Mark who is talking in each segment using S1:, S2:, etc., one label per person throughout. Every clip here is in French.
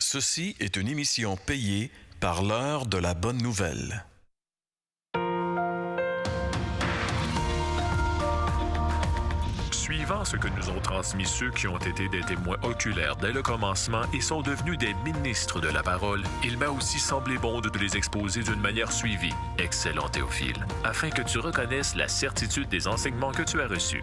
S1: Ceci est une émission payée par l'heure de la bonne nouvelle.
S2: Suivant ce que nous ont transmis ceux qui ont été des témoins oculaires dès le commencement et sont devenus des ministres de la parole, il m'a aussi semblé bon de les exposer d'une manière suivie, excellent Théophile, afin que tu reconnaisses la certitude des enseignements que tu as reçus.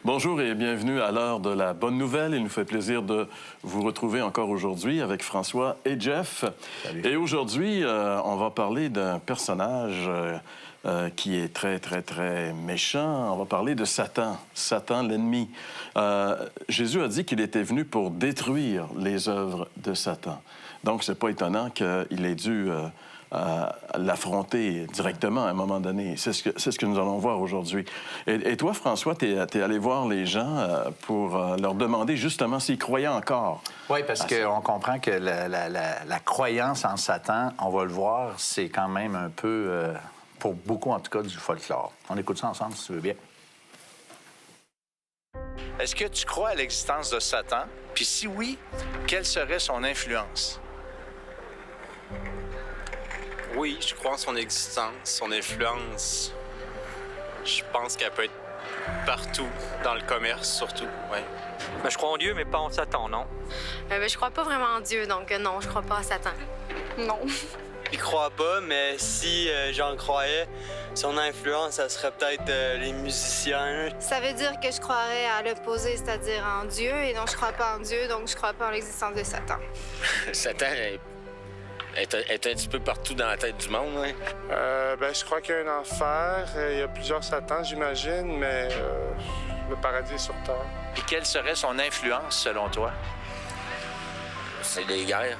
S3: Bonjour et bienvenue à l'heure de la bonne nouvelle. Il nous fait plaisir de vous retrouver encore aujourd'hui avec François et Jeff. Salut. Et aujourd'hui, on va parler d'un personnage qui est très, très, très méchant. On va parler de Satan, Satan l'ennemi. Jésus a dit qu'il était venu pour détruire les œuvres de Satan. Donc, c'est pas étonnant qu'il ait dû l'affronter directement à un moment donné. C'est ce que nous allons voir aujourd'hui. Et toi, François, tu es allé voir les gens pour leur demander justement s'ils croyaient encore.
S4: Oui, parce qu'on comprend que la croyance en Satan, on va le voir, c'est quand même un peu, pour beaucoup en tout cas, du folklore. On écoute ça ensemble, si tu veux bien. Est-ce que tu crois à l'existence de Satan? Puis si oui, quelle serait son influence?
S5: Oui, je crois en son existence, son influence. Je pense qu'elle peut être partout, dans le commerce surtout, ouais.
S6: Ben, je crois en Dieu, mais pas en Satan, non?
S7: Je crois pas vraiment en Dieu, donc non, je crois pas à Satan. Non.
S8: Je crois pas, mais si j'en croyais, son influence, ça serait peut-être les musiciens.
S7: Ça veut dire que je croirais à l'opposé, c'est-à-dire en Dieu, et non, je crois pas en Dieu, donc je crois pas en l'existence de Satan.
S9: Satan est un petit peu partout dans la tête du monde, hein?
S10: Je crois qu'il y a un enfer. Il y a plusieurs Satans, j'imagine, mais le paradis est sur terre.
S4: Et quelle serait son influence, selon toi?
S9: C'est les guerres.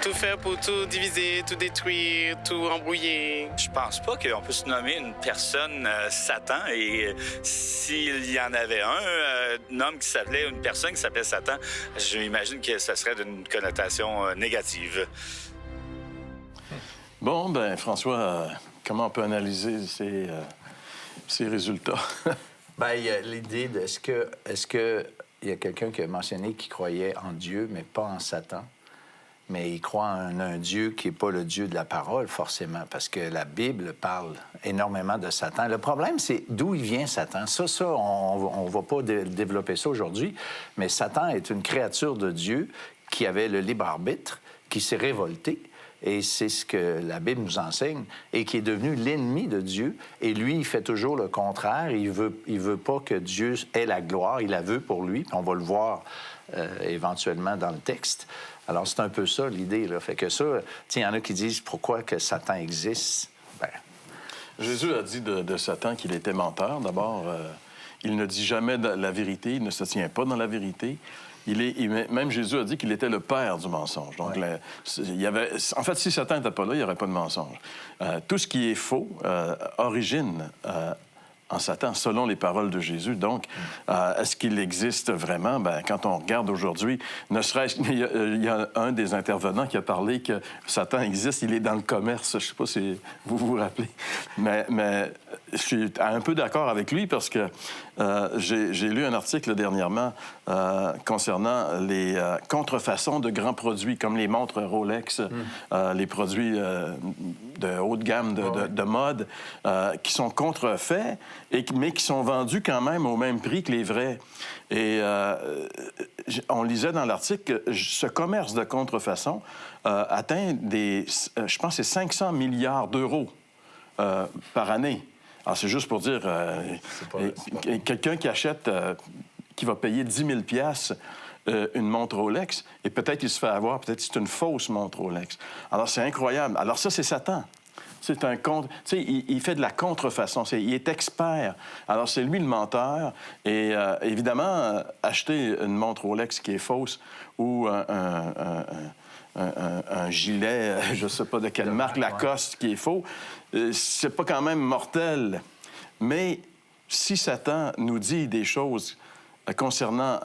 S8: Tout faire pour tout diviser, tout détruire, tout embrouiller.
S11: Je pense pas qu'on puisse nommer une personne Satan. Et s'il y en avait un homme qui s'appelait, une personne qui s'appelait Satan, j'imagine que ça serait d'une connotation négative.
S3: Bon, ben François, comment on peut analyser ces résultats?
S4: Bien, il y a l'idée de est-ce que il y a quelqu'un qui a mentionné qu'il croyait en Dieu, mais pas en Satan? Mais il croit en un Dieu qui n'est pas le Dieu de la parole, forcément, parce que la Bible parle énormément de Satan. Le problème, c'est d'où il vient, Satan. Ça, on ne va pas développer ça aujourd'hui, mais Satan est une créature de Dieu qui avait le libre arbitre, qui s'est révolté, et c'est ce que la Bible nous enseigne, et qui est devenu l'ennemi de Dieu. Et lui, il fait toujours le contraire. Il veut pas que Dieu ait la gloire. Il la veut pour lui. On va le voir éventuellement dans le texte. Alors, c'est un peu ça, l'idée, là. Fait que ça, il y en a qui disent pourquoi que Satan existe. Bien.
S3: Jésus a dit de Satan qu'il était menteur. D'abord, il ne dit jamais la vérité. Il ne se tient pas dans la vérité. Même Jésus a dit qu'il était le père du mensonge. Donc, ouais. En fait, si Satan n'était pas là, il n'y aurait pas de mensonge. Tout ce qui est faux origine en Satan, selon les paroles de Jésus. Donc, est-ce qu'il existe vraiment? Bien, quand on regarde aujourd'hui, ne serait-ce il y a un des intervenants qui a parlé que Satan existe, il est dans le commerce. Je ne sais pas si vous vous rappelez. Mais je suis un peu d'accord avec lui parce que j'ai lu un article dernièrement concernant les contrefaçons de grands produits, comme les montres Rolex, les produits de haut de gamme, de mode, qui sont contrefaits, mais qui sont vendus quand même au même prix que les vrais. Et on lisait dans l'article que ce commerce de contrefaçon atteint je pense, c'est 500 milliards d'euros par année. Alors, c'est juste pour dire, quelqu'un qui achète, qui va payer 10 000 $, une montre Rolex, et peut-être il se fait avoir, peut-être c'est une fausse montre Rolex. Alors, c'est incroyable. Alors, ça, c'est Satan. C'est un contre... Tu sais, il fait de la contrefaçon. Il est expert. Alors, c'est lui le menteur. Et évidemment, acheter une montre Rolex qui est fausse ou un gilet, je ne sais pas de quelle marque, Lacoste, qui est faux, c'est pas quand même mortel. Mais si Satan nous dit des choses concernant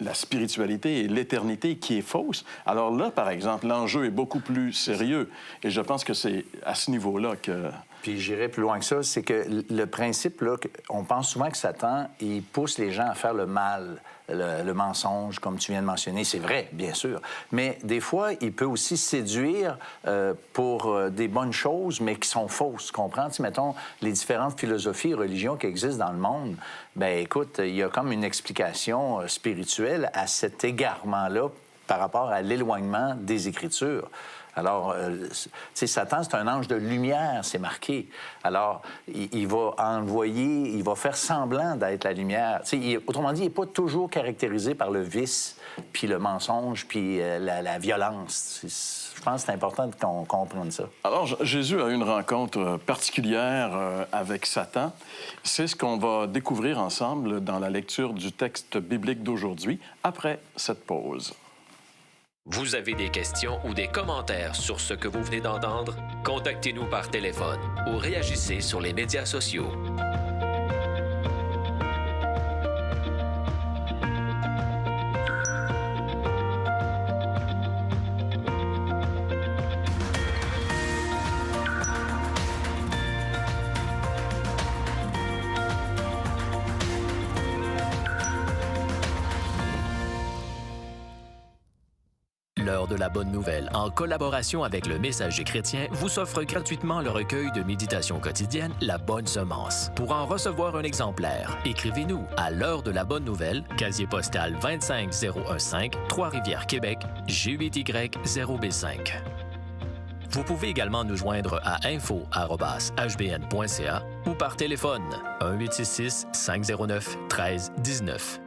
S3: la spiritualité et l'éternité qui est fausse, alors là, par exemple, l'enjeu est beaucoup plus sérieux. Et je pense que c'est à ce niveau-là
S4: Puis j'irais plus loin que ça, c'est que le principe, là, on pense souvent que Satan, il pousse les gens à faire le mal, le mensonge, comme tu viens de mentionner. C'est vrai, bien sûr. Mais des fois, il peut aussi séduire pour des bonnes choses, mais qui sont fausses. Comprends? Tu sais, mettons, les différentes philosophies et religions qui existent dans le monde, bien, écoute, il y a comme une explication spirituelle à cet égarement-là par rapport à l'éloignement des Écritures. Alors, tu sais, Satan, c'est un ange de lumière, c'est marqué. Alors, il va envoyer, il va faire semblant d'être la lumière. Tu sais, autrement dit, il n'est pas toujours caractérisé par le vice, puis le mensonge, puis la violence. Je pense que c'est important qu'on comprenne ça.
S3: Alors, Jésus a eu une rencontre particulière avec Satan. C'est ce qu'on va découvrir ensemble dans la lecture du texte biblique d'aujourd'hui, après cette pause.
S12: Vous avez des questions ou des commentaires sur ce que vous venez d'entendre? Contactez-nous par téléphone ou réagissez sur les médias sociaux. L'heure de la bonne nouvelle, en collaboration avec le Messager chrétien, vous offre gratuitement le recueil de méditation quotidienne La Bonne Semence. Pour en recevoir un exemplaire, écrivez-nous à l'heure de la bonne nouvelle, casier postal 25015, Trois-Rivières, Québec, G8Y0B5. Vous pouvez également nous joindre à info@hbn.ca ou par téléphone 1-866-509-1319.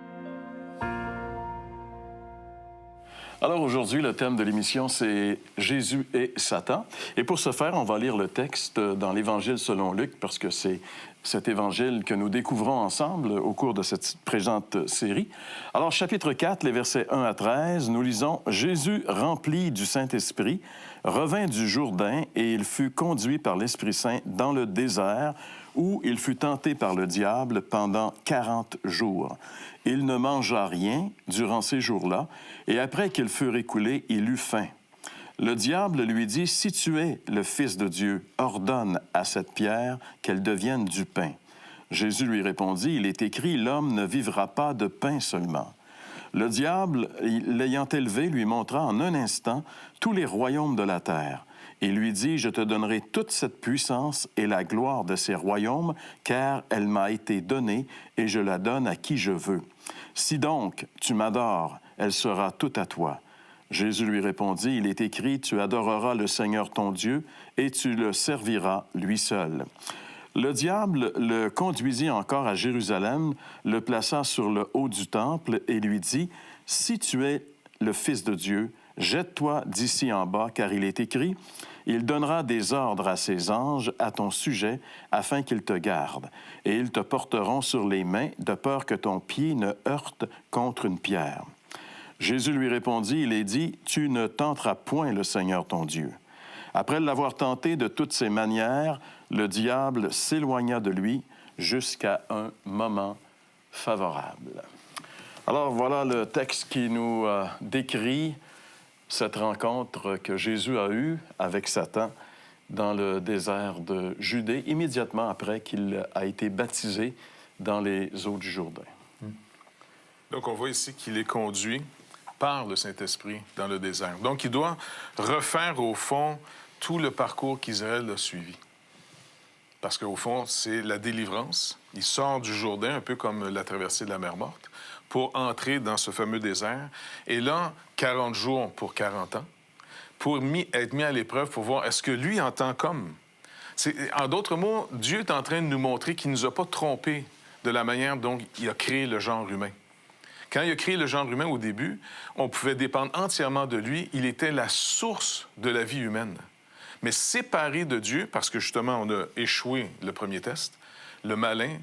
S3: Alors aujourd'hui, le thème de l'émission, c'est Jésus et Satan. Et pour ce faire, on va lire le texte dans l'Évangile selon Luc, parce que c'est cet évangile que nous découvrons ensemble au cours de cette présente série. Alors, chapitre 4, les versets 1 à 13, nous lisons « Jésus, rempli du Saint-Esprit, revint du Jourdain et il fut conduit par l'Esprit Saint dans le désert, où il fut tenté par le diable pendant 40 jours. Il ne mangea rien durant ces jours-là, et après qu'ils furent écoulés, il eut faim. Le diable lui dit, « Si tu es le Fils de Dieu, ordonne à cette pierre qu'elle devienne du pain. » Jésus lui répondit, « Il est écrit, l'homme ne vivra pas de pain seulement. » Le diable, l'ayant élevé, lui montra en un instant tous les royaumes de la terre. Et lui dit, « Je te donnerai toute cette puissance et la gloire de ces royaumes, car elle m'a été donnée et je la donne à qui je veux. Si donc tu m'adores, elle sera toute à toi. » Jésus lui répondit, « Il est écrit, tu adoreras le Seigneur ton Dieu et tu le serviras lui seul. » Le diable le conduisit encore à Jérusalem, le plaça sur le haut du temple et lui dit, « Si tu es le Fils de Dieu, jette-toi d'ici en bas, car il est écrit, il donnera des ordres à ses anges à ton sujet, afin qu'ils te gardent, et ils te porteront sur les mains, de peur que ton pied ne heurte contre une pierre. » Jésus lui répondit, il est dit, « Tu ne tenteras point le Seigneur ton Dieu. » Après l'avoir tenté de toutes ses manières, le diable s'éloigna de lui jusqu'à un moment favorable. Alors voilà le texte qui nous décrit cette rencontre que Jésus a eue avec Satan dans le désert de Judée, immédiatement après qu'il a été baptisé dans les eaux du Jourdain.
S13: Donc, on voit ici qu'il est conduit par le Saint-Esprit dans le désert. Donc, il doit refaire, au fond, tout le parcours qu'Israël a suivi. Parce qu'au fond, c'est la délivrance. Il sort du Jourdain, un peu comme la traversée de la mer Morte, pour entrer dans ce fameux désert. Et là, 40 jours pour 40 ans, pour être mis à l'épreuve pour voir est-ce que lui entend comme. En d'autres mots, Dieu est en train de nous montrer qu'il ne nous a pas trompés de la manière dont il a créé le genre humain. Quand il a créé le genre humain au début, on pouvait dépendre entièrement de lui. Il était la source de la vie humaine. Mais séparé de Dieu, parce que justement, on a échoué le premier test, le malin,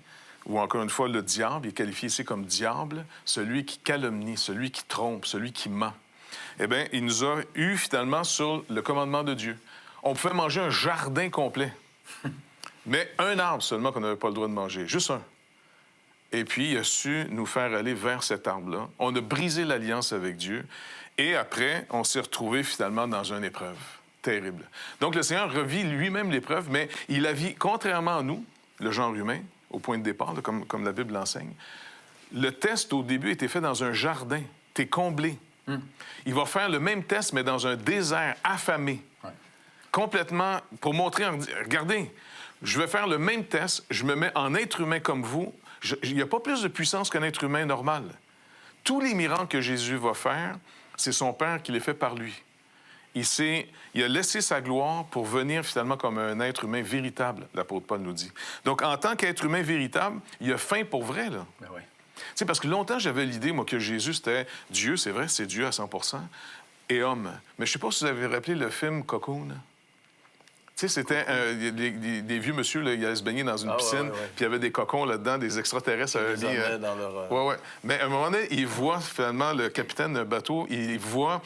S13: ou encore une fois, le diable, il est qualifié ici comme diable, celui qui calomnie, celui qui trompe, celui qui ment. Eh bien, il nous a eu finalement sur le commandement de Dieu. On pouvait manger un jardin complet, mais un arbre seulement qu'on n'avait pas le droit de manger, juste un. Et puis, il a su nous faire aller vers cet arbre-là. On a brisé l'alliance avec Dieu, et après, on s'est retrouvé finalement dans une épreuve. terrible. Donc, le Seigneur revit lui-même l'épreuve, mais il la vit contrairement à nous, le genre humain, au point de départ, là, comme la Bible l'enseigne. Le test, au début, était fait dans un jardin. T'es comblé. Il va faire le même test, mais dans un désert affamé. Complètement, pour montrer, regardez, je vais faire le même test, je me mets en être humain comme vous. Il n'y a pas plus de puissance qu'un être humain normal. Tous les miracles que Jésus va faire, c'est son Père qui les fait par lui. Il a laissé sa gloire pour venir finalement comme un être humain véritable, l'apôtre Paul nous dit. Donc, en tant qu'être humain véritable, il a faim pour vrai, là.
S4: Ben oui.
S13: Tu sais, parce que longtemps, j'avais l'idée, moi, que Jésus, c'était Dieu, c'est vrai, c'est Dieu à 100 et homme. Mais je ne sais pas si vous avez rappelé le film Cocoon. Tu sais, c'était des vieux monsieur, là, ils allaient se baigner dans une piscine, puis il y avait des cocons là-dedans, des extraterrestres. Oui. Mais à un moment donné, il voit finalement le capitaine d'un bateau, il voit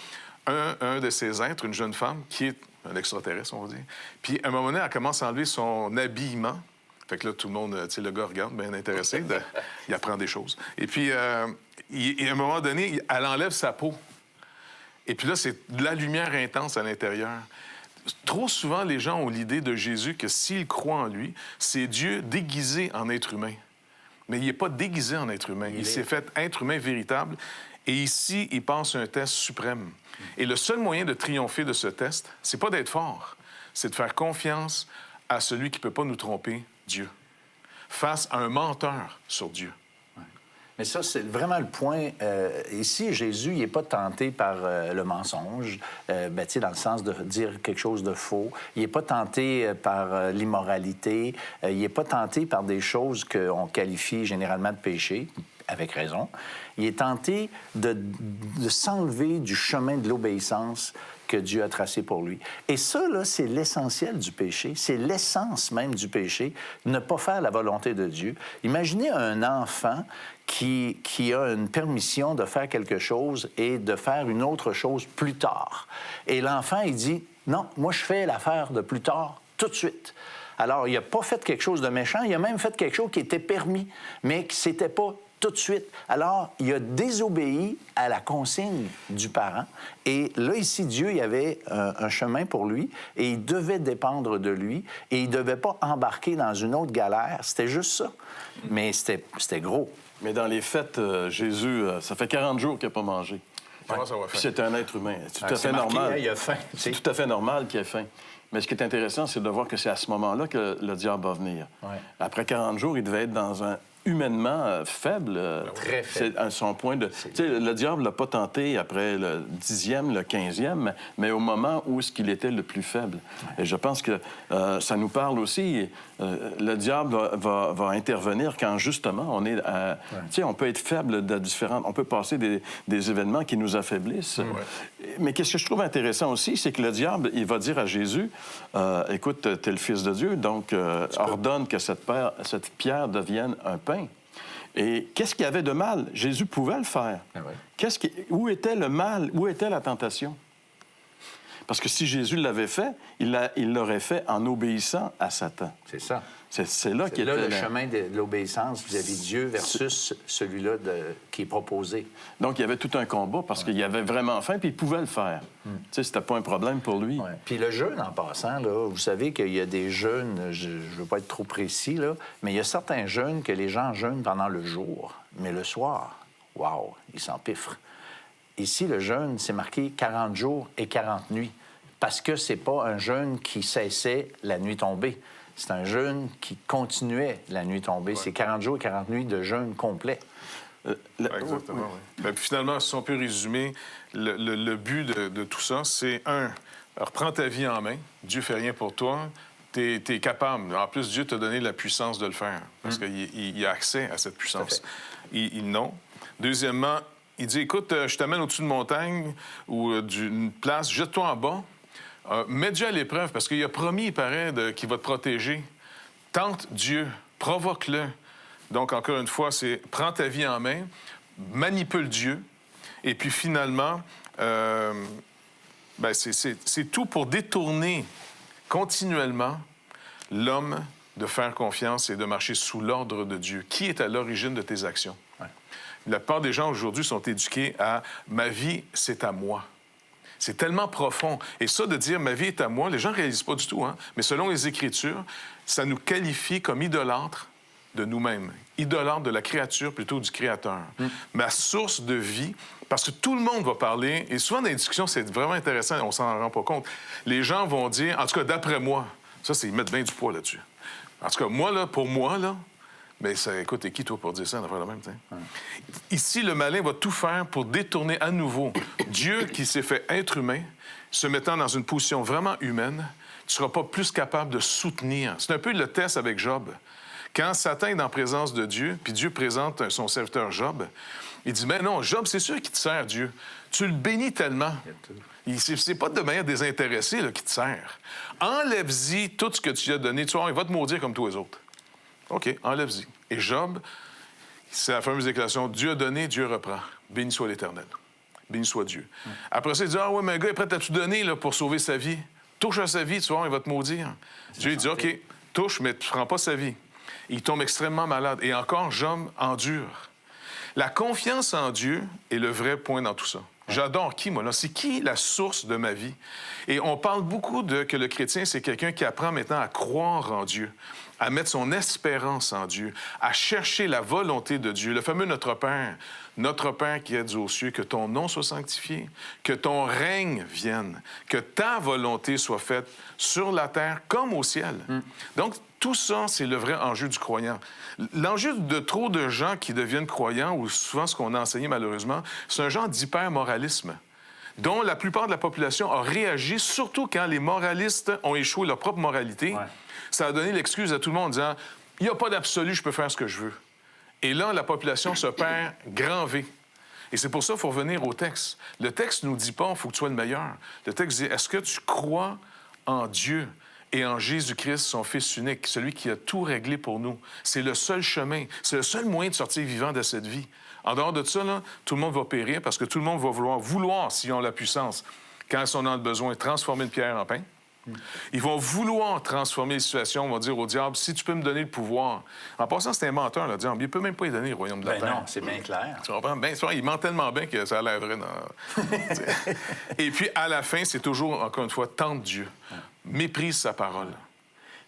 S13: un de ses êtres, une jeune femme, qui est un extraterrestre, on va dire. Puis à un moment donné, elle commence à enlever son habillement. Fait que là, tout le monde, tu sais, le gars regarde, bien intéressé, il apprend des choses. Et puis, à un moment donné, elle enlève sa peau. Et puis là, c'est de la lumière intense à l'intérieur. Trop souvent, les gens ont l'idée de Jésus que s'ils croient en lui, c'est Dieu déguisé en être humain. Mais il n'est pas déguisé en être humain. Il s'est fait être humain véritable. Et ici, il passe un test suprême. Et le seul moyen de triompher de ce test, c'est pas d'être fort, c'est de faire confiance à celui qui ne peut pas nous tromper, Dieu, face à un menteur sur Dieu.
S4: Mais ça, c'est vraiment le point. Ici, Jésus, il n'est pas tenté par le mensonge, ben, dans le sens de dire quelque chose de faux. Il n'est pas tenté par l'immoralité. Il n'est pas tenté par des choses qu'on qualifie généralement de péché, avec raison. Il est tenté de s'enlever du chemin de l'obéissance que Dieu a tracé pour lui. Et ça, là, c'est l'essentiel du péché. C'est l'essence même du péché, ne pas faire la volonté de Dieu. Imaginez un enfant qui a une permission de faire quelque chose et de faire une autre chose plus tard. Et l'enfant, il dit, non, moi, je fais l'affaire de plus tard tout de suite. Alors, il n'a pas fait quelque chose de méchant, il a même fait quelque chose qui était permis, mais qui n'était pas tout de suite. Alors, il a désobéi à la consigne du parent. Et là, ici, Dieu, il y avait un chemin pour lui et il devait dépendre de lui et il ne devait pas embarquer dans une autre galère. C'était juste ça. Mais c'était gros.
S3: Mais dans les fêtes, Jésus, ça fait 40 jours qu'il n'a pas mangé.
S13: Comment ça va faire?
S3: C'est un être humain. C'est tout à fait normal.
S4: Il a faim.
S3: C'est tout à fait normal qu'il ait faim. Mais ce qui est intéressant, c'est de voir que c'est à ce moment-là que le diable va venir. Ouais. Après 40 jours, il devait être dans un humainement faible.
S4: Très faible.
S3: C'est son point de... Tu sais, le diable ne l'a pas tenté après le 10e, le 15e, mais au moment où il était le plus faible. Ouais. Et je pense que ça nous parle aussi. Le diable va intervenir quand, justement, on est... Tu sais, on peut être faible de différentes... On peut passer des événements qui nous affaiblissent. Ouais. Mais qu'est-ce que je trouve intéressant aussi, c'est que le diable, il va dire à Jésus, écoute, t'es le Fils de Dieu, donc ordonne que cette pierre devienne un pain. Et qu'est-ce qu'il y avait de mal? Jésus pouvait le faire. Ah ouais. Où était le mal? Où était la tentation? Parce que si Jésus l'avait fait, il l'aurait fait en obéissant à Satan.
S4: C'est ça.
S3: C'est là qu'il était...
S4: le chemin de l'obéissance vis-à-vis de Dieu versus celui-là qui est proposé.
S3: Donc, il y avait tout un combat parce qu'il avait vraiment faim puis il pouvait le faire. Tu sais, c'était pas un problème pour lui.
S4: Ouais. Puis le jeûne, en passant, là, vous savez qu'il y a des jeûnes, je ne veux pas être trop précis, là, mais il y a certains jeûnes que les gens jeûnent pendant le jour, mais le soir, wow, ils s'empiffrent. Ici, le jeûne, c'est marqué 40 jours et 40 nuits, parce que c'est pas un jeûne qui cessait la nuit tombée. C'est un jeûne qui continuait la nuit tombée. Ouais. C'est 40 jours et 40 nuits de jeûne complet.
S13: Exactement, oui. Bien, puis finalement, si on peut résumer, le but de tout ça, c'est reprends ta vie en main. Dieu fait rien pour toi. Tu es capable. En plus, Dieu t'a donné la puissance de le faire, parce qu'il a accès à cette puissance. Non. Deuxièmement, il dit, écoute, je t'amène au-dessus d'une montagne ou d'une place, jette-toi en bas. Mets Dieu à l'épreuve, parce qu'il a promis, il paraît, qu'il va te protéger. Tente Dieu, provoque-le. Donc, encore une fois, c'est prends ta vie en main, manipule Dieu, et puis finalement, c'est tout pour détourner continuellement l'homme de faire confiance et de marcher sous l'ordre de Dieu. Qui est à l'origine de tes actions? Ouais. La plupart des gens aujourd'hui sont éduqués à « ma vie, c'est à moi ». C'est tellement profond. Et ça, de dire « ma vie est à moi », les gens ne réalisent pas du tout, hein? Mais selon les Écritures, ça nous qualifie comme idolâtres de nous-mêmes, idolâtres de la créature plutôt du Créateur. Ma source de vie, parce que tout le monde va parler, et souvent dans les discussions, c'est vraiment intéressant, on s'en rend pas compte. Les gens vont dire, en tout cas, d'après moi, ça, c'est ils mettent bien du poids là-dessus. En tout cas, moi, là, pour moi, là, mais ça, écoute, t'es qui, toi, pour dire ça, on va faire le même, t'sais? Ici, le malin va tout faire pour détourner à nouveau Dieu qui s'est fait être humain, se mettant dans une position vraiment humaine, tu seras pas plus capable de soutenir. C'est un peu le test avec Job. Quand Satan est en présence de Dieu, puis Dieu présente son serviteur Job, il dit, mais non, Job, c'est sûr qu'il te sert, Dieu. Tu le bénis tellement. C'est pas de manière désintéressée là, qu'il te sert. Enlève-y tout ce que tu lui as donné. Tu vois, il va te maudire comme tous les autres. OK, enlève-y. Et Job, c'est la fameuse déclaration, Dieu a donné, Dieu reprend. Béni soit l'Éternel. Béni soit Dieu. Après ça, il dit, ah ouais, mais un gars est prêt à tout donner là, pour sauver sa vie. Touche à sa vie, tu vois, il va te maudire. Dieu, il dit, OK, touche, mais tu ne prends pas sa vie. Il tombe extrêmement malade. Et encore, Job endure. La confiance en Dieu est le vrai point dans tout ça. J'adore qui, moi, là? C'est qui la source de ma vie? Et on parle beaucoup de que le chrétien, c'est quelqu'un qui apprend maintenant à croire en Dieu, à mettre son espérance en Dieu, à chercher la volonté de Dieu. Le fameux Notre Père qui es aux cieux, que ton nom soit sanctifié, que ton règne vienne, que ta volonté soit faite sur la terre comme au ciel. Donc, tout ça, c'est le vrai enjeu du croyant. L'enjeu de trop de gens qui deviennent croyants, ou souvent ce qu'on a enseigné malheureusement, c'est un genre d'hyper-moralisme dont la plupart de la population a réagi, surtout quand les moralistes ont échoué leur propre moralité. Ça a donné l'excuse à tout le monde en disant « il n'y a pas d'absolu, je peux faire ce que je veux ». Et là, la population se perd grand V. Et c'est pour ça qu'il faut revenir au texte. Le texte ne nous dit pas « il faut que tu sois le meilleur ». Le texte dit « est-ce que tu crois en Dieu ?» et en Jésus-Christ, son Fils unique, celui qui a tout réglé pour nous. C'est le seul chemin, c'est le seul moyen de sortir vivant de cette vie. En dehors de ça, là, tout le monde va périr parce que tout le monde va vouloir, s'ils ont la puissance, quand ils sont dans le besoin, transformer une pierre en pain. Ils vont vouloir transformer les situations, vont dire au diable, si tu peux me donner le pouvoir. En passant, c'est un menteur, le diable. Il ne peut même pas y donner le royaume de la terre.
S4: Non, c'est bien clair.
S13: Tu comprends? Ben, il ment tellement bien que ça a l'air vrai. Et puis, à la fin, c'est toujours, encore une fois, tente Dieu. Méprise sa parole.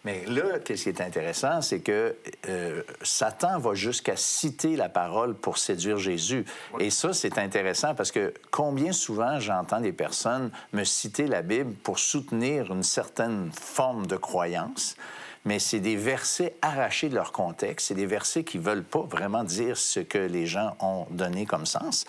S4: Mais là, ce qui est intéressant, c'est que Satan va jusqu'à citer la parole pour séduire Jésus. Et ça, c'est intéressant parce que combien souvent j'entends des personnes me citer la Bible pour soutenir une certaine forme de croyance, mais c'est des versets arrachés de leur contexte, c'est des versets qui ne veulent pas vraiment dire ce que les gens ont donné comme sens.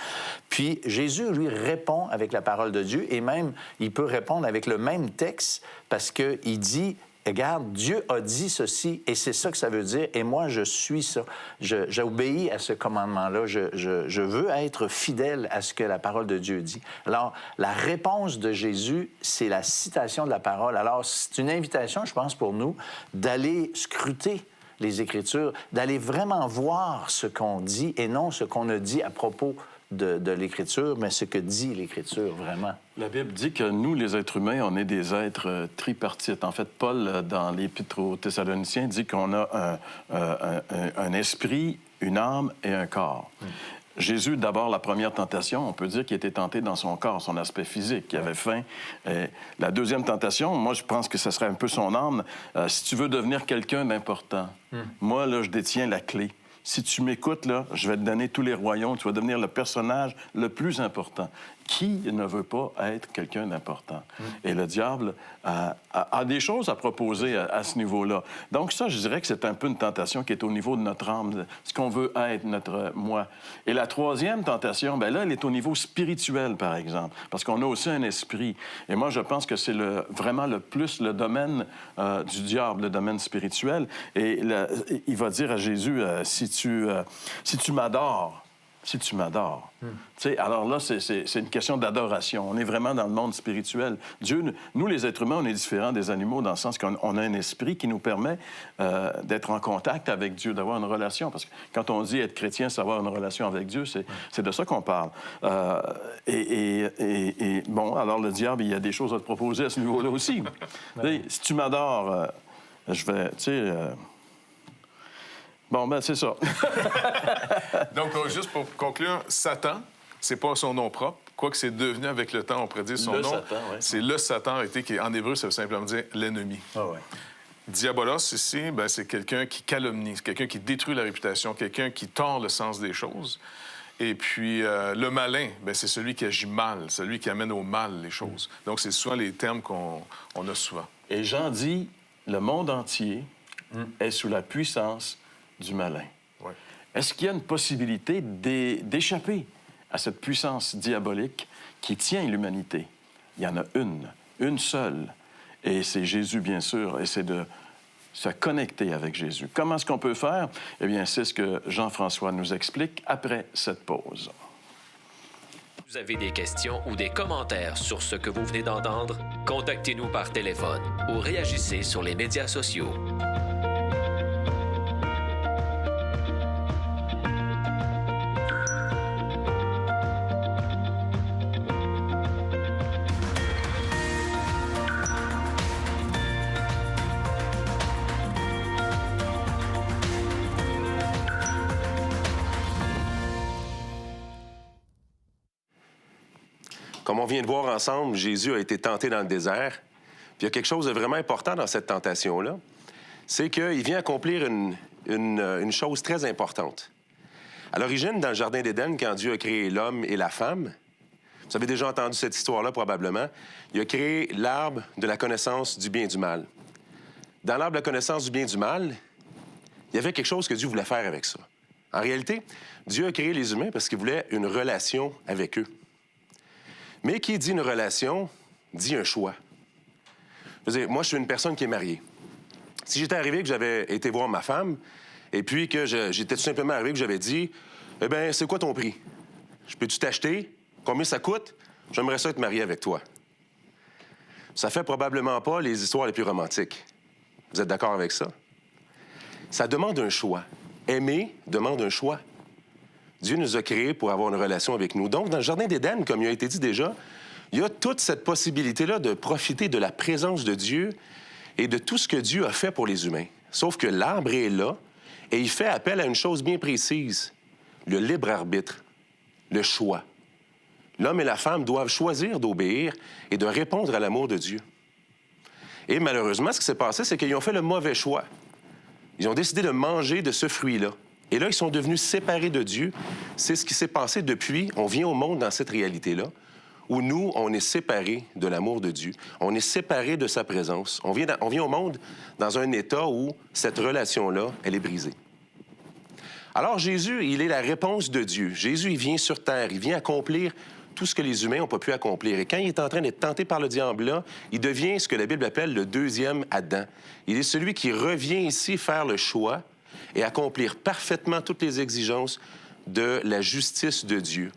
S4: Puis Jésus, lui, répond avec la parole de Dieu, et même, il peut répondre avec le même texte parce qu'il dit... Regarde, Dieu a dit ceci, et c'est ça que ça veut dire, et moi, je suis ça. J'obéis à ce commandement-là. Je veux être fidèle à ce que la parole de Dieu dit. Alors, la réponse de Jésus, c'est la citation de la parole. Alors, c'est une invitation, je pense, pour nous, d'aller scruter les Écritures, d'aller vraiment voir ce qu'on dit, et non ce qu'on a dit à propos de l'Écriture, mais ce que dit l'Écriture, vraiment.
S3: La Bible dit que nous, les êtres humains, on est des êtres tripartites. En fait, Paul, dans l'Épître aux Thessaloniciens, dit qu'on a un esprit, une âme et un corps. Jésus, d'abord, la première tentation, on peut dire qu'il était tenté dans son corps, son aspect physique, il avait faim. La deuxième tentation, moi, je pense que ce serait un peu son âme. Si tu veux devenir quelqu'un d'important, moi, là, je détiens la clé. Si tu m'écoutes, là, je vais te donner tous les royaumes, tu vas devenir le personnage le plus important. Qui ne veut pas être quelqu'un d'important? Et le diable a des choses à proposer à ce niveau-là. Donc ça, je dirais que c'est un peu une tentation qui est au niveau de notre âme, ce qu'on veut être, notre moi. Et la troisième tentation, bien là, elle est au niveau spirituel, par exemple, parce qu'on a aussi un esprit. Et moi, je pense que c'est vraiment le plus le domaine du diable, le domaine spirituel. Et il va dire à Jésus, si tu m'adores, si tu m'adores. Tu sais, alors là, c'est une question d'adoration. On est vraiment dans le monde spirituel. Dieu, nous, les êtres humains, on est différents des animaux dans le sens qu'on a un esprit qui nous permet d'être en contact avec Dieu, d'avoir une relation. Parce que quand on dit être chrétien, c'est avoir une relation avec Dieu, c'est de ça qu'on parle. Bon, alors le diable, il y a des choses à te proposer à ce niveau-là aussi. Si tu m'adores, je vais, tu sais... Bon, ben c'est ça.
S13: Donc, juste pour conclure, Satan, c'est pas son nom propre. Quoi que c'est devenu avec le temps, on pourrait dire son
S3: Le
S13: nom.
S3: Satan, ouais.
S13: C'est le Satan, qui en hébreu, ça veut simplement dire l'ennemi.
S4: Ah ouais.
S13: Diabolos, ici, ben, c'est quelqu'un qui calomnie, c'est quelqu'un qui détruit la réputation, quelqu'un qui tord le sens des choses. Et puis, le malin, ben, c'est celui qui agit mal, celui qui amène au mal les choses. Donc, c'est souvent les termes qu'on a souvent.
S3: Et Jean dit, le monde entier est sous la puissance du malin.
S13: Ouais.
S3: Est-ce qu'il y a une possibilité d'échapper à cette puissance diabolique qui tient l'humanité? Il y en a une seule. Et c'est Jésus, bien sûr, et c'est de se connecter avec Jésus. Comment est-ce qu'on peut faire? Eh bien, c'est ce que Jean-François nous explique après cette pause.
S12: Vous avez des questions ou des commentaires sur ce que vous venez d'entendre? Contactez-nous par téléphone ou réagissez sur les médias sociaux.
S14: Comme on vient de voir ensemble, Jésus a été tenté dans le désert. Puis il y a quelque chose de vraiment important dans cette tentation-là, c'est qu'il vient accomplir une chose très importante. À l'origine, dans le Jardin d'Éden, quand Dieu a créé l'homme et la femme, vous avez déjà entendu cette histoire-là probablement, il a créé l'arbre de la connaissance du bien et du mal. Dans l'arbre de la connaissance du bien et du mal, il y avait quelque chose que Dieu voulait faire avec ça. En réalité, Dieu a créé les humains parce qu'il voulait une relation avec eux. Mais qui dit une relation, dit un choix. Je veux dire, moi, je suis une personne qui est mariée. Si j'étais arrivé que j'avais été voir ma femme, et puis que j'étais tout simplement arrivé que j'avais dit, « Eh bien, c'est quoi ton prix? Je peux-tu t'acheter? Combien ça coûte? J'aimerais ça être marié avec toi. » Ça fait probablement pas les histoires les plus romantiques. Vous êtes d'accord avec ça? Ça demande un choix. Aimer demande un choix. Dieu nous a créés pour avoir une relation avec nous. Donc, dans le Jardin d'Éden, comme il a été dit déjà, il y a toute cette possibilité-là de profiter de la présence de Dieu et de tout ce que Dieu a fait pour les humains. Sauf que l'arbre est là et il fait appel à une chose bien précise, le libre arbitre, le choix. L'homme et la femme doivent choisir d'obéir et de répondre à l'amour de Dieu. Et malheureusement, ce qui s'est passé, c'est qu'ils ont fait le mauvais choix. Ils ont décidé de manger de ce fruit-là. Et là, ils sont devenus séparés de Dieu. C'est ce qui s'est passé depuis. On vient au monde dans cette réalité-là, où nous, on est séparés de l'amour de Dieu. On est séparés de sa présence. On vient au monde dans un état où cette relation-là, elle est brisée. Alors, Jésus, il est la réponse de Dieu. Jésus, il vient sur terre. Il vient accomplir tout ce que les humains n'ont pas pu accomplir. Et quand il est en train d'être tenté par le diable-là, il devient ce que la Bible appelle le deuxième Adam. Il est celui qui revient ici faire le choix et accomplir parfaitement toutes les exigences de la justice de Dieu.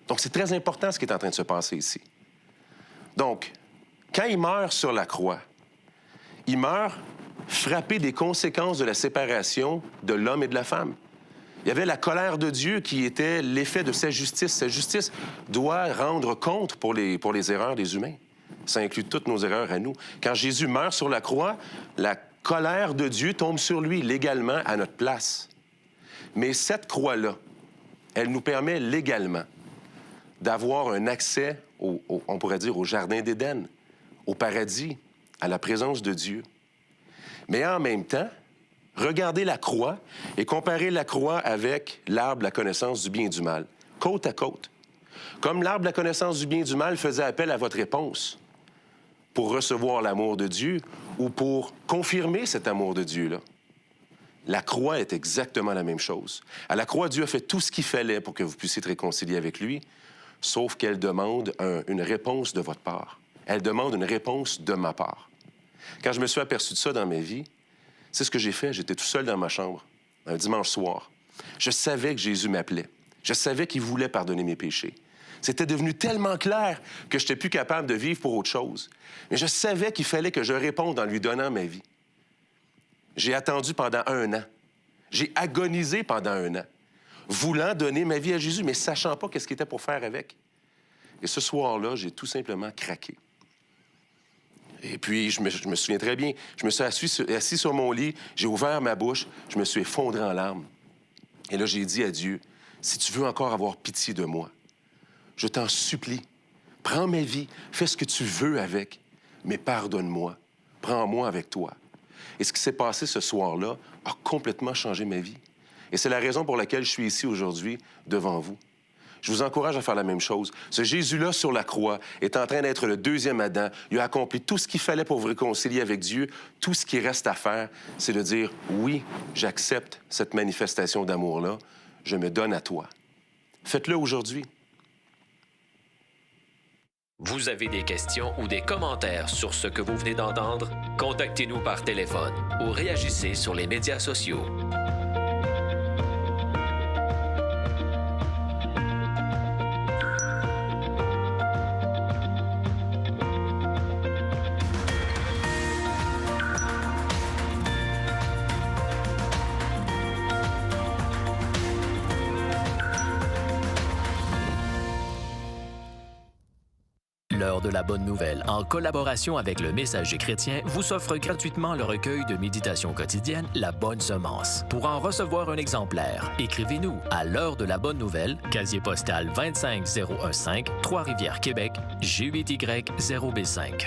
S14: Donc, c'est très important ce qui est en train de se passer ici. Donc, quand il meurt sur la croix, il meurt frappé des conséquences de la séparation de l'homme et de la femme. Il y avait la colère de Dieu qui était l'effet de sa justice. Sa justice doit rendre compte pour les erreurs des humains. Ça inclut toutes nos erreurs à nous. Quand Jésus meurt sur la croix, la colère de Dieu tombe sur lui légalement à notre place. Mais cette croix-là, elle nous permet légalement d'avoir un accès, on pourrait dire, au Jardin d'Éden, au paradis, à la présence de Dieu. Mais en même temps, regardez la croix et comparez la croix avec l'arbre de la connaissance du bien et du mal, côte à côte. Comme l'arbre de la connaissance du bien et du mal faisait appel à votre réponse pour recevoir l'amour de Dieu ou pour confirmer cet amour de Dieu-là. La croix est exactement la même chose. À la croix, Dieu a fait tout ce qu'il fallait pour que vous puissiez être réconciliés avec lui, sauf qu'elle demande une réponse de votre part. Elle demande une réponse de ma part. Quand je me suis aperçu de ça dans ma vie, c'est ce que j'ai fait. J'étais tout seul dans ma chambre, un dimanche soir. Je savais que Jésus m'appelait. Je savais qu'il voulait pardonner mes péchés. C'était devenu tellement clair que je n'étais plus capable de vivre pour autre chose. Mais je savais qu'il fallait que je réponde en lui donnant ma vie. J'ai attendu pendant 1 an. J'ai agonisé pendant 1 an, voulant donner ma vie à Jésus, mais sachant pas qu'est-ce qu'il était pour faire avec. Et ce soir-là, j'ai tout simplement craqué. Et puis, je me souviens très bien, je me suis assis sur mon lit, j'ai ouvert ma bouche, je me suis effondré en larmes. Et là, j'ai dit à Dieu, « Si tu veux encore avoir pitié de moi, je t'en supplie, prends ma vie, fais ce que tu veux avec, mais pardonne-moi, prends-moi avec toi. Et ce qui s'est passé ce soir-là a complètement changé ma vie. Et c'est la raison pour laquelle je suis ici aujourd'hui devant vous. Je vous encourage à faire la même chose. Ce Jésus-là sur la croix est en train d'être le deuxième Adam. Il a accompli tout ce qu'il fallait pour vous réconcilier avec Dieu. Tout ce qui reste à faire, c'est de dire « Oui, j'accepte cette manifestation d'amour-là. Je me donne à toi. » Faites-le aujourd'hui.
S12: Vous avez des questions ou des commentaires sur ce que vous venez d'entendre? Contactez-nous par téléphone ou réagissez sur les médias sociaux. L'heure de la bonne nouvelle, en collaboration avec le Messager chrétien, vous offre gratuitement le recueil de méditation quotidienne La Bonne Semence. Pour en recevoir un exemplaire, écrivez-nous à l'heure de la bonne nouvelle, casier postal 25015, Trois-Rivières, Québec, G8Y0B5.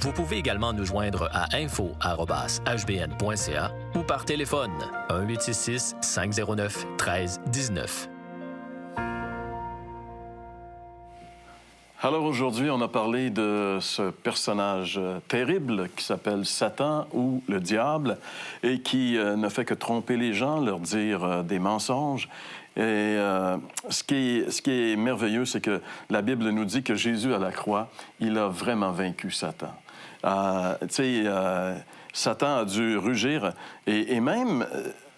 S12: Vous pouvez également nous joindre à info@hbn.ca ou par téléphone 1-866-509-1319.
S3: Alors aujourd'hui, on a parlé de ce personnage terrible qui s'appelle Satan ou le diable et qui ne fait que tromper les gens, leur dire des mensonges. Et ce qui est merveilleux, c'est que la Bible nous dit que Jésus, à la croix, il a vraiment vaincu Satan. Satan a dû rugir et même...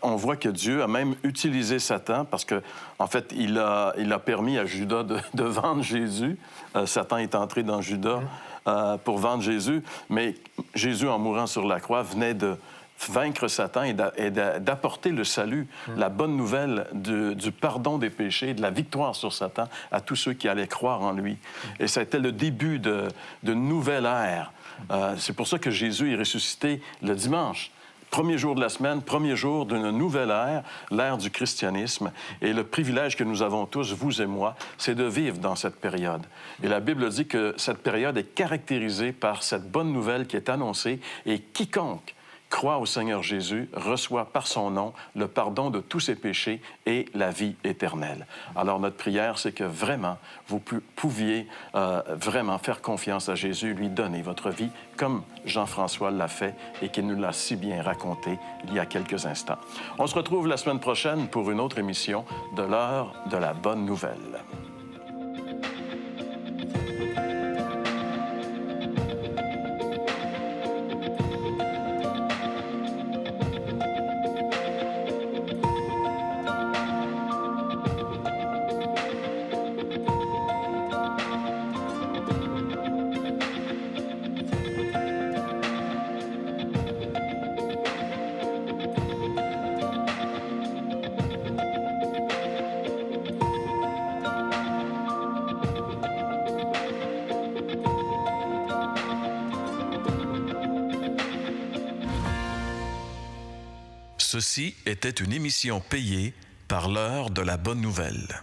S3: On voit que Dieu a même utilisé Satan parce que, en fait, il a permis à Judas de vendre Jésus. Satan est entré dans Judas pour vendre Jésus, mais Jésus, en mourant sur la croix, venait de vaincre Satan et d'apporter le salut, la bonne nouvelle du pardon des péchés, de la victoire sur Satan à tous ceux qui allaient croire en lui. Et ça a été le début d'une nouvelle ère. C'est pour ça que Jésus est ressuscité le dimanche. Premier jour de la semaine, premier jour d'une nouvelle ère, l'ère du christianisme. Et le privilège que nous avons tous, vous et moi, c'est de vivre dans cette période. Et la Bible dit que cette période est caractérisée par cette bonne nouvelle qui est annoncée et quiconque croit au Seigneur Jésus reçoit par son nom le pardon de tous ses péchés et la vie éternelle. Alors notre prière, c'est que vraiment, vous pouviez vraiment faire confiance à Jésus, lui donner votre vie comme Jean-François l'a fait et qu'il nous l'a si bien raconté il y a quelques instants. On se retrouve la semaine prochaine pour une autre émission de l'heure de la bonne nouvelle.
S1: Ceci était une émission payée par l'heure de la bonne nouvelle.